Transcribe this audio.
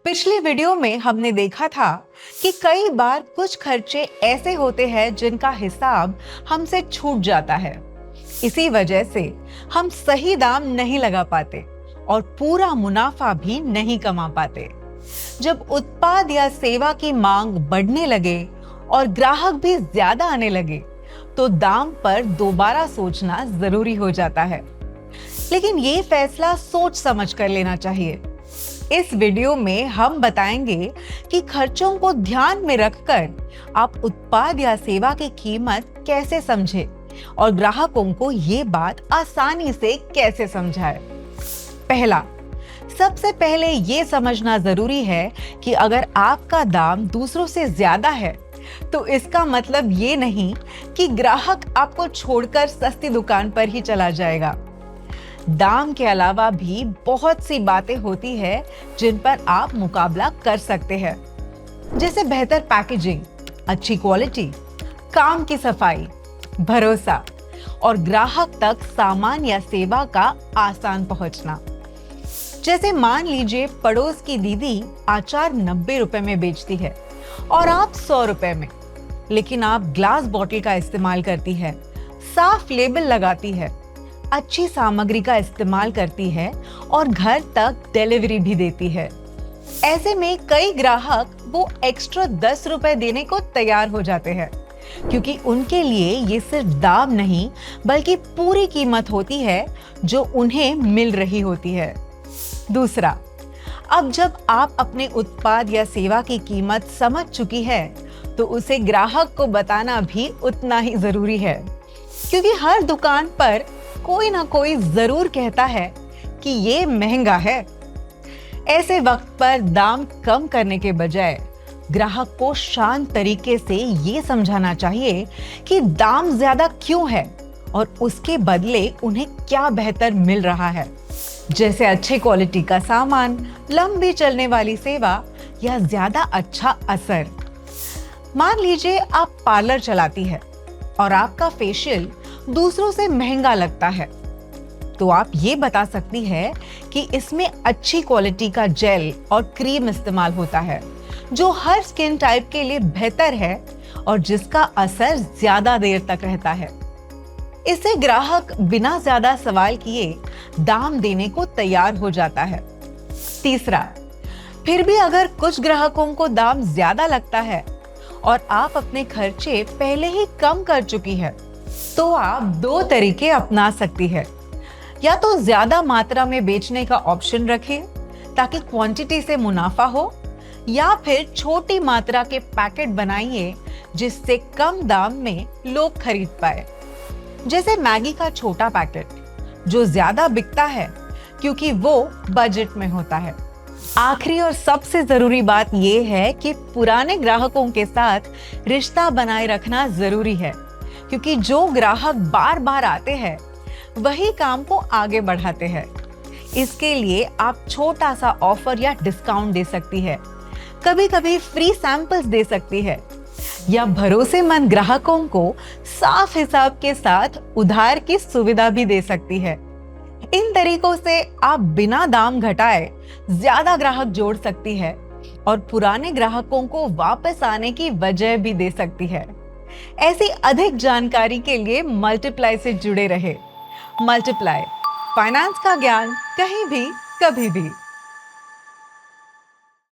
पिछले वीडियो में हमने देखा था कि कई बार कुछ खर्चे ऐसे होते हैं जिनका हिसाब हमसे छूट जाता है। इसी वजह से हम सही दाम नहीं लगा पाते और पूरा मुनाफा भी नहीं कमा पाते। जब उत्पाद या सेवा की मांग बढ़ने लगे और ग्राहक भी ज्यादा आने लगे, तो दाम पर दोबारा सोचना जरूरी हो जाता है। लेकिन ये फैसला सोच समझ कर लेना चाहिए। इस वीडियो में हम बताएंगे कि खर्चों को ध्यान में रखकर आप उत्पाद या सेवा की कीमत कैसे समझें और ग्राहकों को ये बात आसानी से कैसे समझाएं। पहला, सबसे पहले ये समझना जरूरी है कि अगर आपका दाम दूसरों से ज्यादा है तो इसका मतलब ये नहीं कि ग्राहक आपको छोड़कर सस्ती दुकान पर ही चला जाएगा। दाम के अलावा भी बहुत सी बातें होती है जिन पर आप मुकाबला कर सकते हैं, जैसे बेहतर पैकेजिंग, अच्छी क्वालिटी, काम की सफाई, भरोसा और ग्राहक तक सामान या सेवा का आसान पहुंचना। जैसे मान लीजिए पड़ोस की दीदी अचार 90 रुपए में बेचती है और आप 100 रुपए में, लेकिन आप ग्लास बॉटल का इस्तेमाल करती है, साफ लेबल लगाती है, अच्छी सामग्री का इस्तेमाल करती है और घर तक डिलीवरी भी देती है। ऐसे में कई ग्राहक वो एक्स्ट्रा 10 रुपए देने को तैयार हो जाते हैं, क्योंकि उनके लिए ये सिर्फ दाम नहीं बल्कि पूरी कीमत होती है जो उन्हें मिल रही होती है। दूसरा, अब जब आप अपने उत्पाद या सेवा की कीमत समझ चुकी है तो उसे ग्राहक को बताना भी उतना ही जरूरी है, क्योंकि हर दुकान पर कोई ना कोई जरूर कहता है कि ये महंगा है। ऐसे वक्त पर दाम कम करने के बजाय ग्राहक को शांत तरीके से ये समझाना चाहिए कि दाम ज्यादा क्यों है और उसके बदले उन्हें क्या बेहतर मिल रहा है, जैसे अच्छे क्वालिटी का सामान, लंबी चलने वाली सेवा या ज्यादा अच्छा असर। मान लीजिए आप पार्लर चलाती है और आपका फेशियल दूसरों से महंगा लगता है, तो आप ये बता सकती है कि इसमें अच्छी क्वालिटी का जेल और क्रीम इस्तेमाल होता है जो हर स्किन टाइप के लिए बेहतर है और जिसका असर ज्यादा देर तक रहता है। इससे ग्राहक बिना ज्यादा सवाल किए दाम देने को तैयार हो जाता है। तीसरा, फिर भी अगर कुछ ग्राहकों को दाम ज्यादा लगता है और आप अपने खर्चे पहले ही कम कर चुकी है, तो आप दो तरीके अपना सकती है। या तो ज्यादा मात्रा में बेचने का ऑप्शन रखें ताकि क्वांटिटी से मुनाफा हो, या फिर छोटी मात्रा के पैकेट बनाइए जिससे कम दाम में लोग खरीद पाए। जैसे मैगी का छोटा पैकेट जो ज्यादा बिकता है क्योंकि वो बजट में होता है। आखिरी और सबसे जरूरी बात यह है कि पुराने ग्राहकों के साथ रिश्ता बनाए रखना जरूरी है, क्योंकि जो ग्राहक बार बार आते हैं वही काम को आगे बढ़ाते हैं। इसके लिए आप छोटा सा ऑफर या डिस्काउंट दे सकती है, कभी कभी फ्री सैंपल्स दे सकती है, या भरोसेमंद ग्राहकों को साफ हिसाब के साथ उधार की सुविधा भी दे सकती है। इन तरीकों से आप बिना दाम घटाए ज्यादा ग्राहक जोड़ सकती है और पुराने ग्राहकों को वापस आने की वजह भी दे सकती है। ऐसी अधिक जानकारी के लिए मल्टीप्लाई से जुड़े रहे। मल्टीप्लाई, फाइनेंस का ज्ञान कहीं भी कभी भी।